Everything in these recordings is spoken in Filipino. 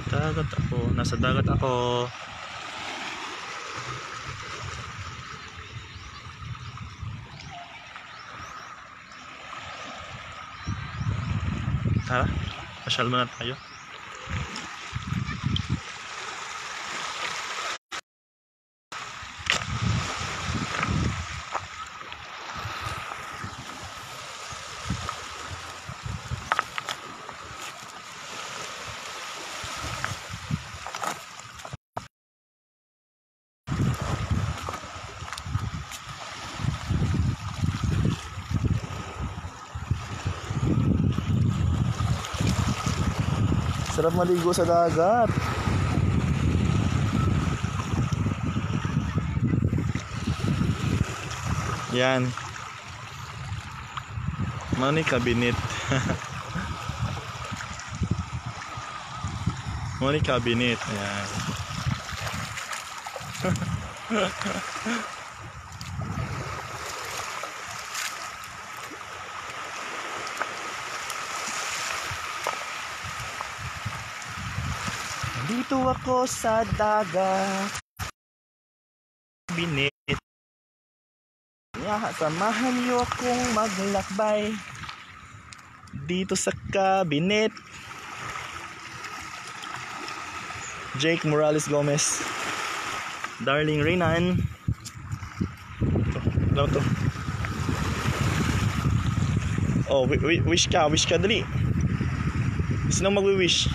Dagat ako. Nasa dagat ako. Tara, pasyal muna tayo. Sarap maligo sa dagat. Yan. Mana ni kabinet? Mana ni kabinet? Yan. Dito ako sa dagat. Kabinet. Samahan niyo akong maglakbay dito sa kabinet. Jake Morales Gomez, Darling Renan. Ito, to. Oh, wish ka dali. Sino magwi-wish?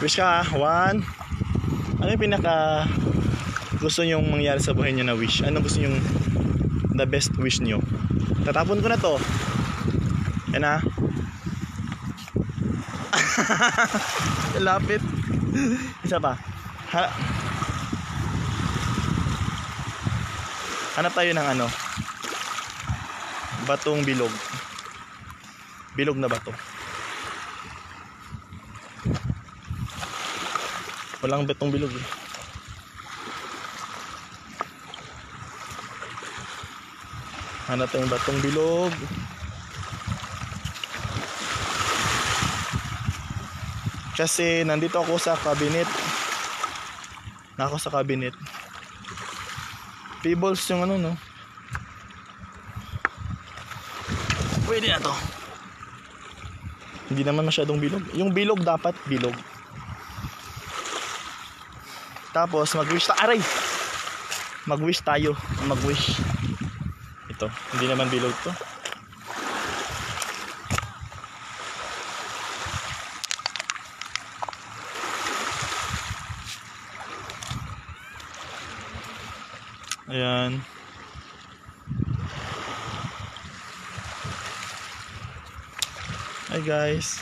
Wish ka, one. Ano yung pinaka gusto nyong mangyari sa buhay nyo na wish? Ano gusto nyong the best wish nyo? Tatapon ko na to. Yan na. Lapit. Isa pa. Hanap tayo ng ano, batong bilog. Bilog na bato. Walang batong bilog eh. Hanap tayong batong bilog. Kasi nandito ako sa cabinet. Nako sa cabinet. Pebbles yung ano, no? Pwede na to. Hindi naman masyadong bilog. Yung bilog dapat bilog. Tapos mag-wish tayo. Aray! Mag-wish tayo. Mag-wish. Ito, hindi naman bilog to. Ayan. Hi guys.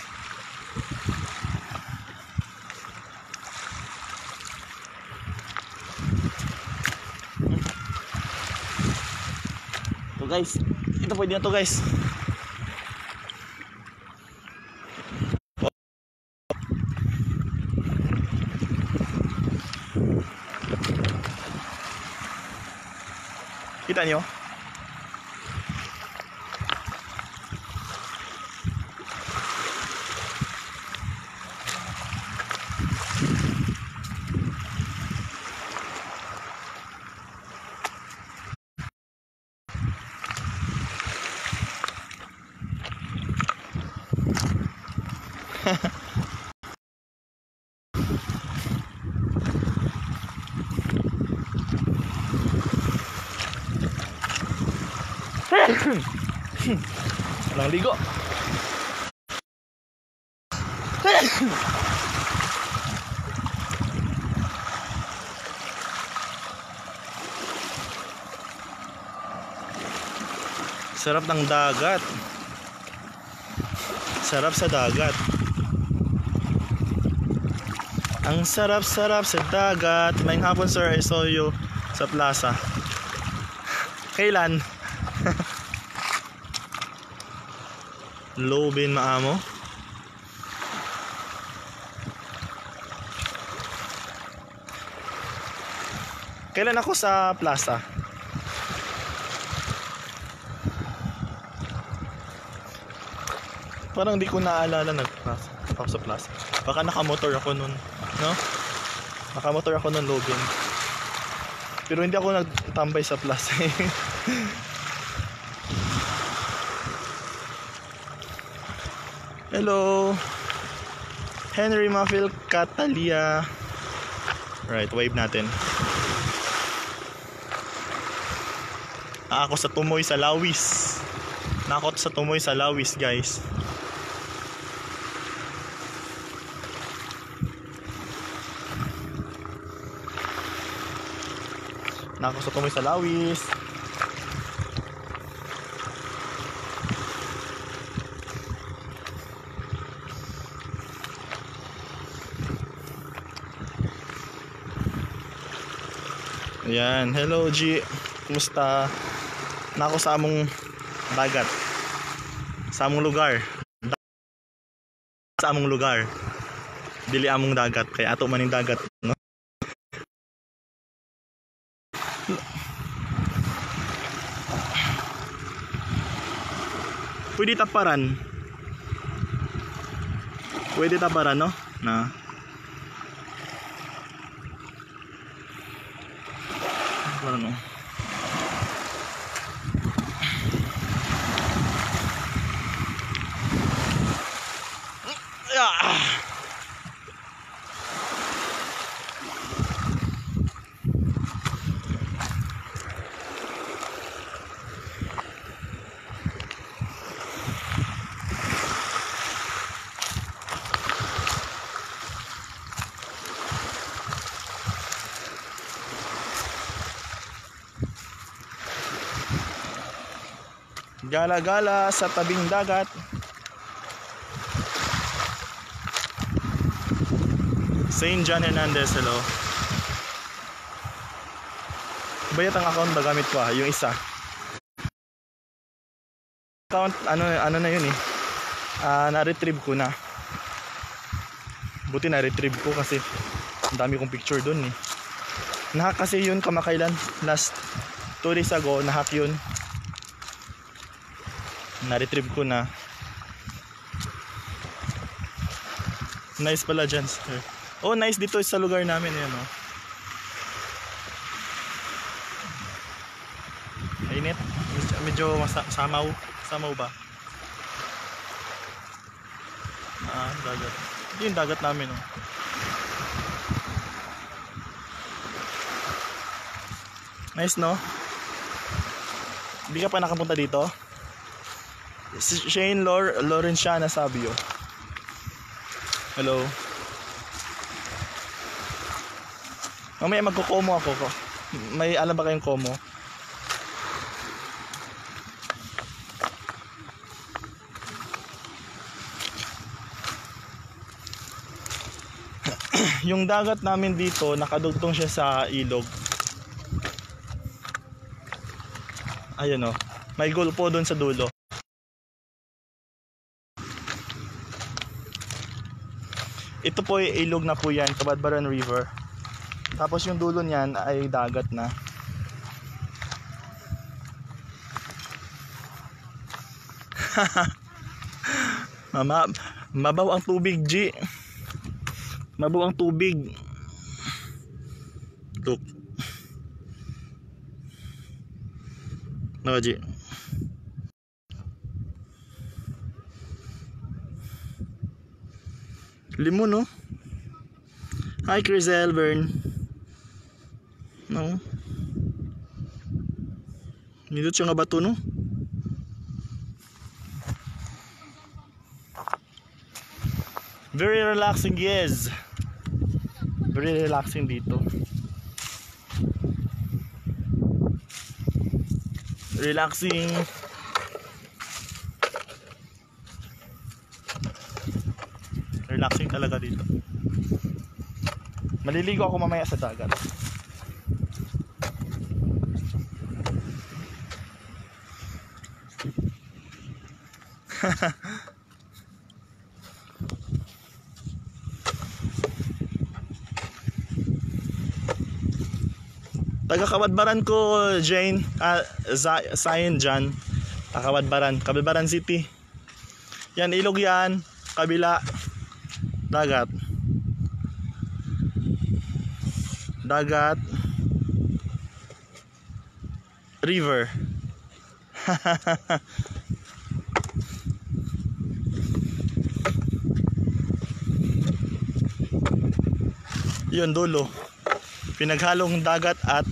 Ito guys. Ito pwede na to guys. Kita nyo? Walang ligo. Sarap ng dagat. Sarap sa dagat. Ang sarap-sarap sa dagat. Maayong hapon sir, I saw you sa plaza. Kailan? Lobin maamo. Kailan ako sa plaza? Parang di ko naalala nag-plaza. Ako sa plaza. Baka nakamotor ako nun, no? Nakamotor ako nun, Logan. Pero hindi ako nagtambay sa plaza. Hello, Henry Mafil Catalia. Right, wave natin. Ako sa Tumoy sa Lawis. Nakot sa Tumoy sa Lawis, guys. Nakot sa Tumoy sa Lawis. Ayan, hello G. Kumusta? Nako sa among dagat. Sa among lugar. Sa among lugar. Dili among dagat kay ato man ning dagat, no? Pwede taparan. Pwede taparan, no? Na. Ano? Gala-gala sa tabing dagat. St. John Hernandez, hello. Bayat ang account ba gamit ko yung isa. Account ano na yun eh. Na-retrieve ko na. Buti na-retrieve ko kasi ang dami kong picture doon eh. Nahack kasi yun kamakailan. Last 2 days ago, nahack yun. Na-retrieve ko na. Nice pala dyan, sir. Oh, nice dito sa lugar namin yan, oh. Mainit. Medyo samaw. Samaw ba? Dagat. Ito yung dagat namin, oh. Nice, no? Hindi ka pa nakapunta dito? Shane Laurenciana Sabio. Hello. Mamaya magko-Como ako ko. May alam ba kayong Como? Yung dagat namin dito, nakadugtong siya sa ilog. Ayan o. May gulpo doon sa dulo. Ito po ay ilog na po yan, Kabadbaran River. Tapos yung dulo niyan ay dagat na. Mabaw ang tubig, G. Mabaw ang tubig. Look. No, G. Limon, no? Hi, Chris Elvern. No? Nindot siya nga bato, no? Very relaxing, yes. Very relaxing dito. Relaxing. Relaxing talaga dito. Maliligo ako mamaya sa dagat. Taga Kabadbaran ko, Jane. Zion John. Kabadbaran City. Yan, ilog yan. Kabila. Dagat. Dagat. River. Yun, dulo. Pinaghalong dagat at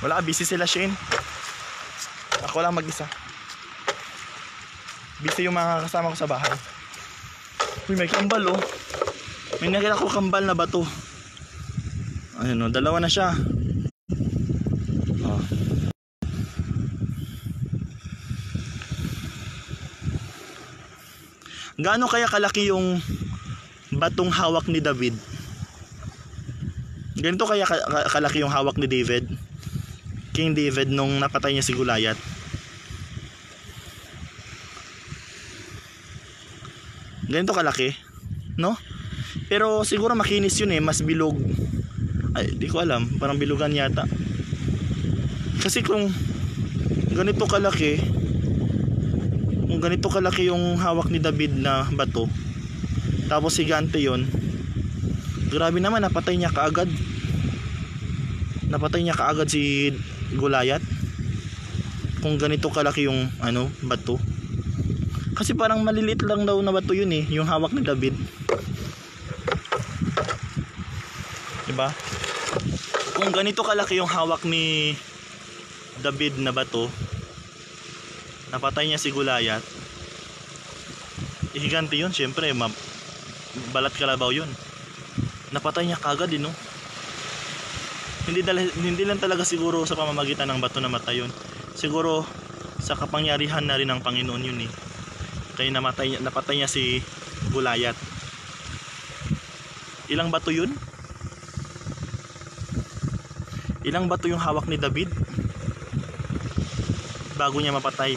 wala, busy sila, Shane. Ako lang mag-isa. Busy yung mga kasama ko sa bahay. Uy, may kambal oh. May nakita ko kambal na bato. Ayun oh, dalawa na siya. Oh. Gaano kaya kalaki yung batong hawak ni David? Ganito kaya kalaki yung hawak ni David? King David nung napatay niya si Goliath. Ganito kalaki, no? Pero siguro makinis yun eh, mas bilog. Ay, di ko alam, parang bilugan yata. Kasi kung ganito kalaki, yung hawak ni David na bato, tapos higante yun, grabe naman, napatay niya kaagad si Goliath. Kung ganito kalaki yung bato. Kasi parang maliliit lang daw na bato yun eh, yung hawak ni David. Diba? Kung ganito kalaki yung hawak ni David na bato, napatay niya si Goliath, higante yun, syempre balat kalabaw yun. Napatay niya kagad no? Hindi lang talaga siguro sa pamamagitan ng bato na matay yun. Siguro sa kapangyarihan na rin ng Panginoon yun eh. Kaya napatay niya si Goliath. Ilang bato yun? Ilang bato yung hawak ni David bago niya mapatay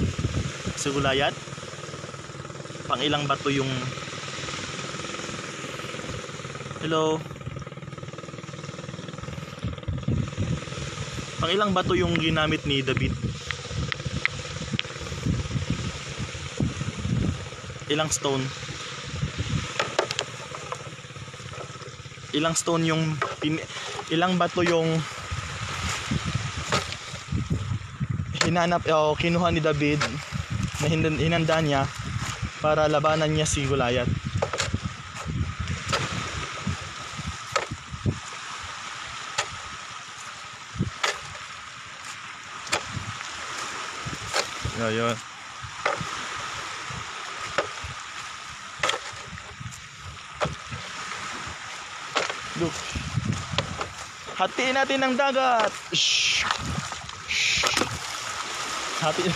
si Goliath? Pang ilang bato yung... Hello? Pang ilang bato yung ginamit ni David? Ilang stone? Ilang stone yung ilang bato yung hinanap o kinuha ni David na hinanda niya para labanan niya si Goliath? Yun. Look. Hatiin natin ng dagat. Shh. Shh. Hatiin.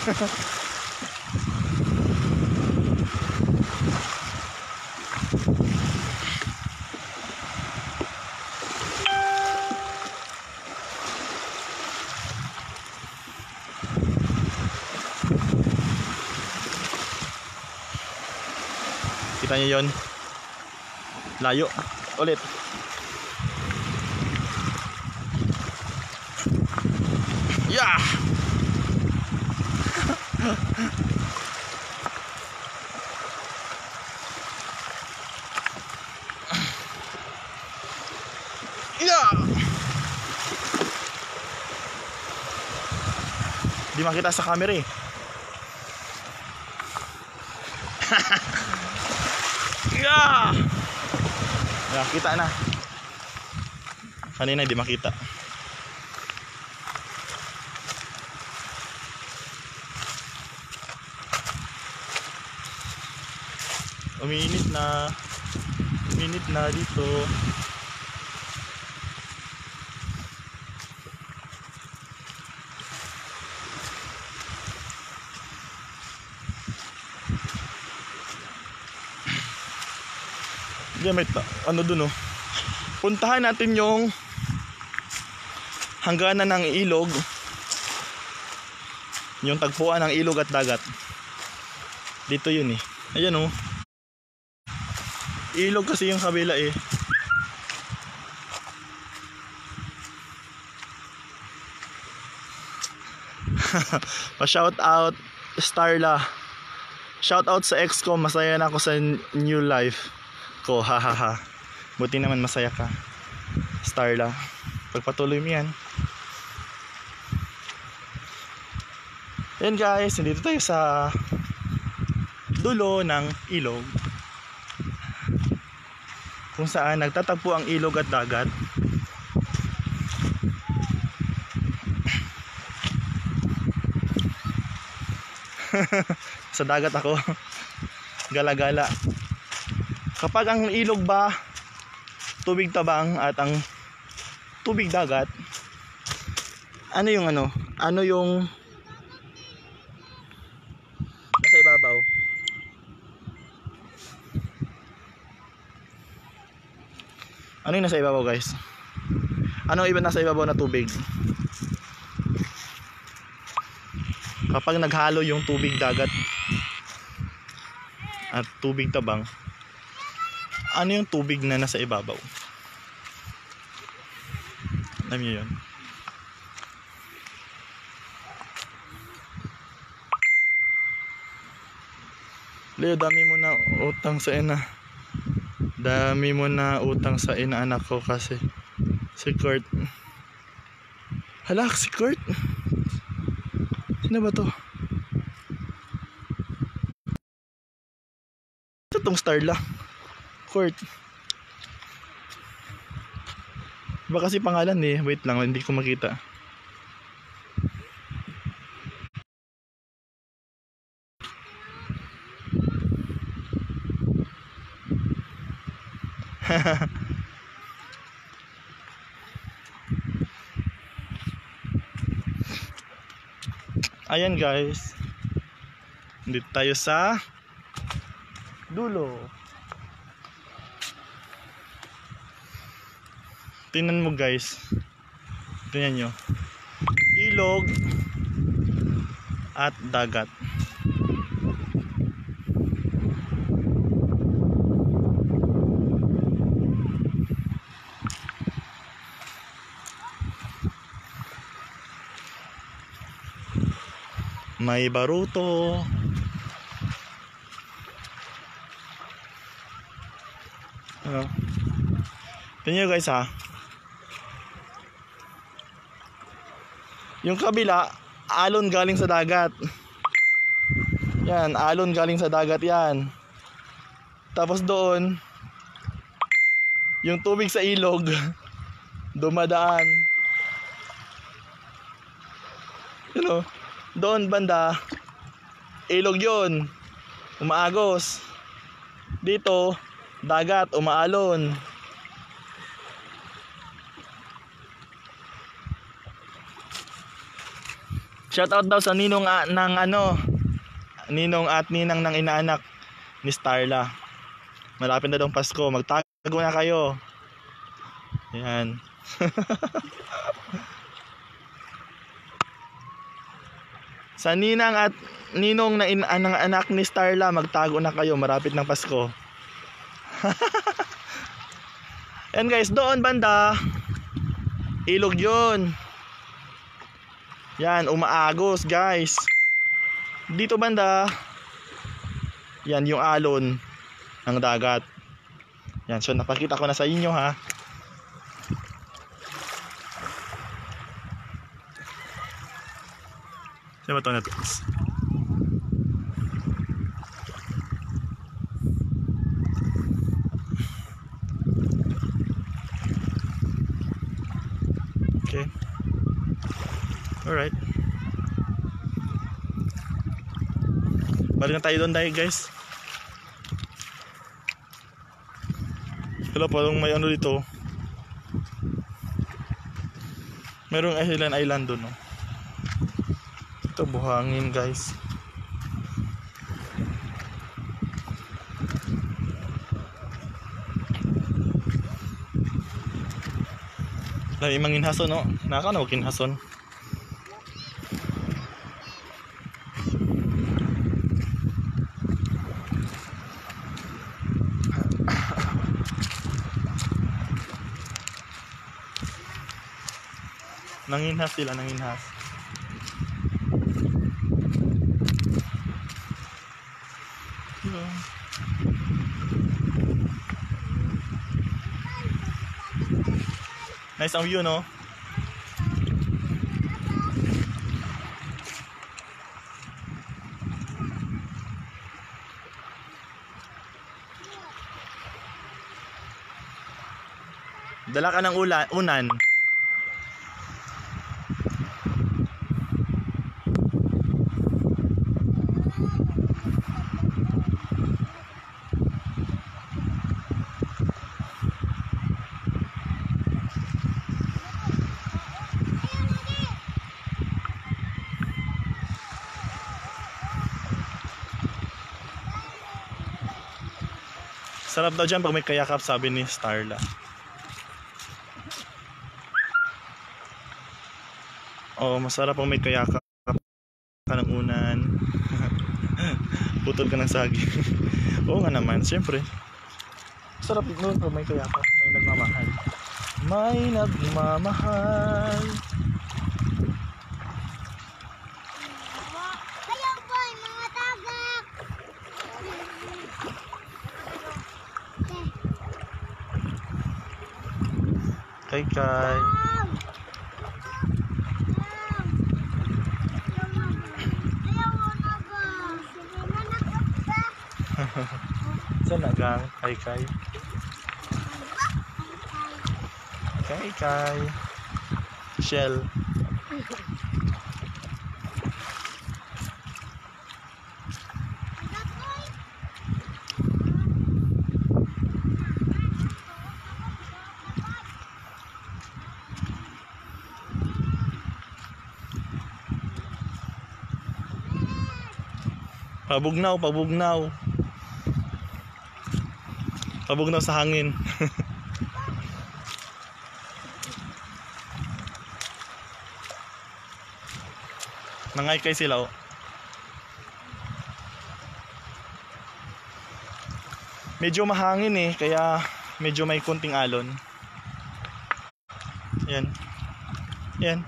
Kita niyo yon? Layo. Ulit. Yeah! Yeah! Di makita sa camera eh. Yeah! Yeah, kita na. Kanina di makita. Uminit na dito. Gamit dun oh. Puntahan natin yung hangganan ng ilog, yung tagpuan ng ilog at dagat. Dito yun eh. Ayan oh. Ilog kasi yung kabila eh. Pa-shout out Starla. Shout out sa ex ko, masaya na ako sa new life ko. Hahaha. Buti naman masaya ka, Starla. Pagpatuloy mo yan. Yan guys, nandito tayo sa dulo ng ilog, kung saan nagtatagpo ang ilog at dagat. Sa dagat ako. Gala-gala. Kapag ang ilog ba tubig tabang at ang tubig dagat, ano yung nasa ibabaw? Ano yung nasa ibabaw guys? Ano iba nasa ibabaw na tubig? Kapag naghalo yung tubig dagat at tubig tabang, ano yung tubig na nasa ibabaw? Alam niyo yun? Leo, dami mo na utang sa ina. Dami mo na utang sa ina anak ko kasi si Kurt. Hala, si Kurt? Sino ba to? Ito tong Starla. Kurt. Iba kasi pangalan eh. Wait lang, hindi ko makita. Ayan guys, dito tayo sa dulo. Tingnan mo guys, tingnan nyo, ilog at dagat. May baruto. Tingnan nyo guys ha. Yung kabila, alon galing sa dagat. Yan, alon galing sa dagat yan. Tapos doon, yung tubig sa ilog dumadaan. You know, doon banda, ilog yun, umaagos. Dito, dagat, umaalon. Shoutout daw sa ninong ninong at ninang ng inaanak ni Starla. Malapit na daw Pasko, magtago na kayo. Yan. Sa ninang at ninong na anak ni Starla, magtago na kayo, marapit ng Pasko. Yan guys, doon banda, ilog yun. Yan, umaagos guys. Dito banda, yan yung alon ng dagat. Yan, so napakita ko na sa inyo ha. Sino ba ito natin? Okay. Alright. Balik na tayo doon dahil guys. Wala parang may ano dito. Merong island doon, no? Ito buhangin guys. Lagi manginhason, no? Naka na kinhason. Nanginhas sila, nanginhas. Nice ang view, no? Dala ka ng unan. Sarap daw dyan pag may kayakap, sabi ni Starla. Oo, masarap pag may kayakap ka ng unan. Putol ka ng saging. Oo nga naman, siyempre. Sarap noon pag may kayakap, may nagmamahal. May nagmamahal. Ayaw po, mga tagak. Kay Kay. Saan nagang? Kay Kay. Kay Kay. Shell. Pabugnaw, pabugnaw. Pabugnaw sa hangin. Nangay-kay sila, oh. Medyo mahangin eh, kaya medyo may kunting alon. Yan. Yan.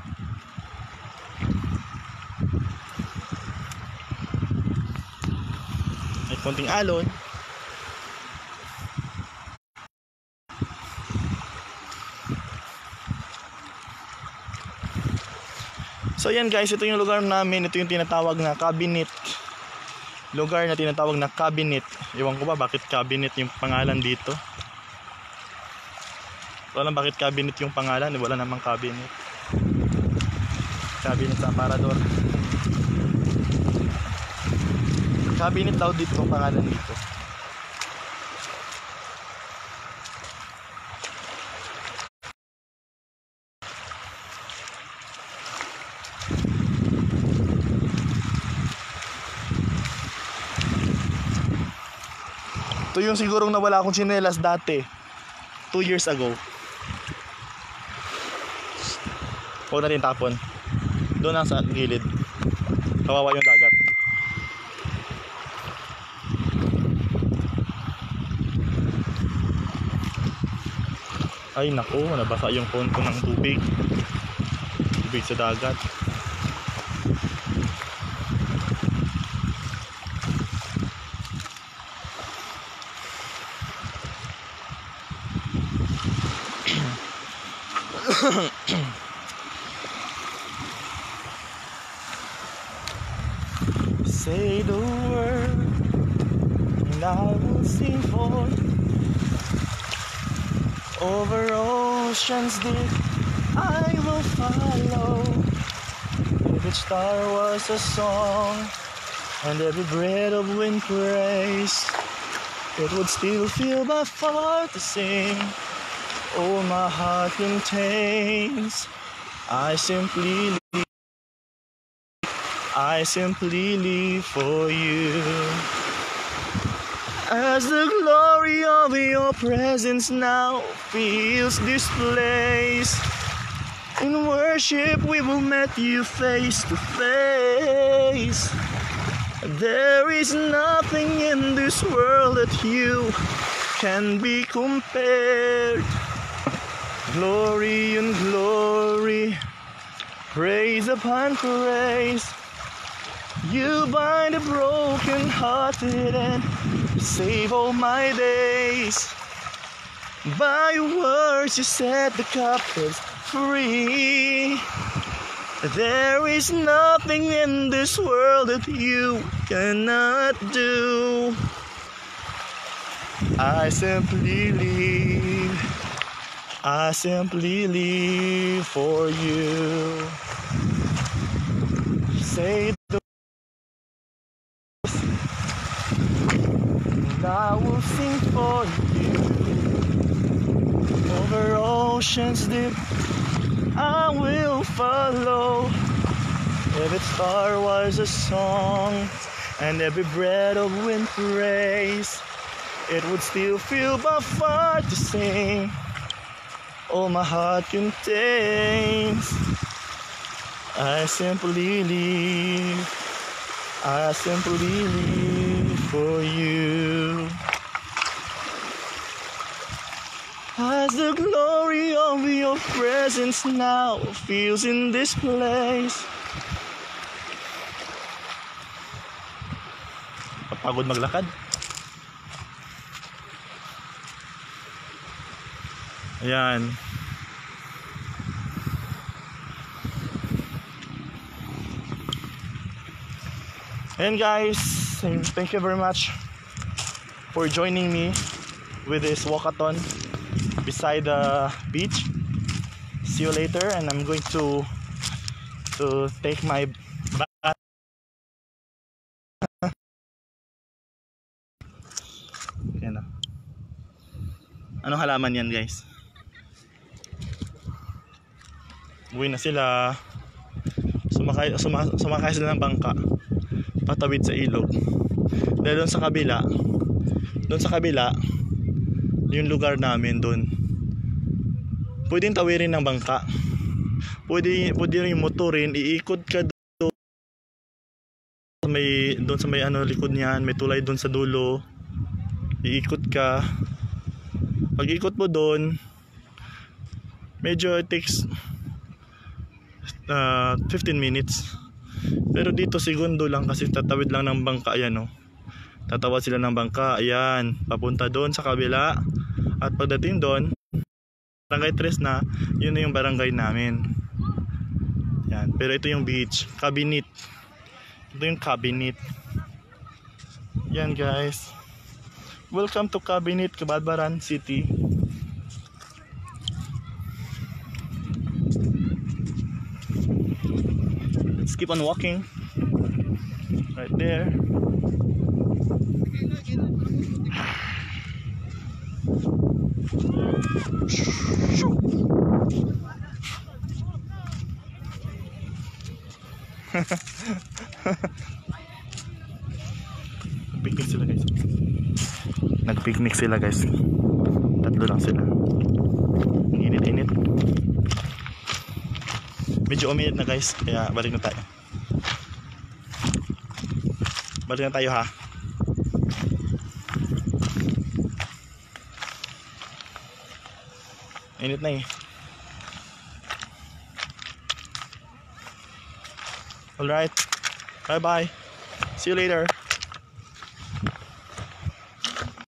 May kunting alon. So yan guys, ito yung lugar namin. Ito yung tinatawag na cabinet. Lugar na tinatawag na cabinet. Iwan ko ba bakit cabinet yung pangalan dito. Wala bakit cabinet yung pangalan. Wala namang cabinet. Cabinet sa aparador. Cabinet daw dito yung pangalan dito. Ito yung sigurong nawala akong tsinelas dati 2 years ago. Huwag natin tapon. Doon lang sa gilid. Kawawa yung dagat. Ay naku, nabasa yung phone ko ng tubig. Tubig sa dagat. Say the word and I will sing for you. Over oceans deep I will follow. If each star was a song and every breath of wind praise, it would still feel my heart to sing. All my heart contains. I simply live for you. As the glory of your presence now fills this place, in worship we will meet you face to face. There is nothing in this world that you can be compared. Glory and glory, praise upon praise. You bind the broken hearted and save all my days. By your words you set the captives free. There is nothing in this world that you cannot do. I simply live for you. Say the words, and I will sing for you. Over oceans deep, I will follow. Every star was a song, and every breath of wind praise. It would still feel by far to sing. All my heart contains. I simply live for you. As the glory of your presence now feels in this place. Pagod maglakad. Ayan. And guys, thank you very much for joining me with this walkathon beside the beach. See you later, and I'm going to take my bath. Yan. Anong halaman yan, guys? Uwi na sila. Sumakay sila ng bangka patawid sa ilog. Dahil doon sa kabila yung lugar namin doon. Pwedeng tawirin ng bangka. Pwede rin motorin, iikot ka doon sa may ano likod niyan, may tulay doon sa dulo. Iikot ka. Pag ikot mo doon, medyo it takes 15 minutes. Pero dito segundo lang kasi tatawid lang ng bangka. Ayan, oh. Tatawid sila ng bangka. Ayan, papunta doon sa kabila. At pagdating doon, Barangay 3 na, yun na yung barangay namin. Ayan, pero ito yung beach, Cabinit. Ito yung Cabinit. Yan guys. Welcome to Cabinit, Cabadbaran City. Let's keep on walking. Right there. Picnic sila guys. Nag-picnic sila guys. Tatlo lang sila. Ang init-init. Medyo uminit na guys, kaya balik na tayo. Balik na tayo ha. Init na eh. Alright. Bye bye. See you later.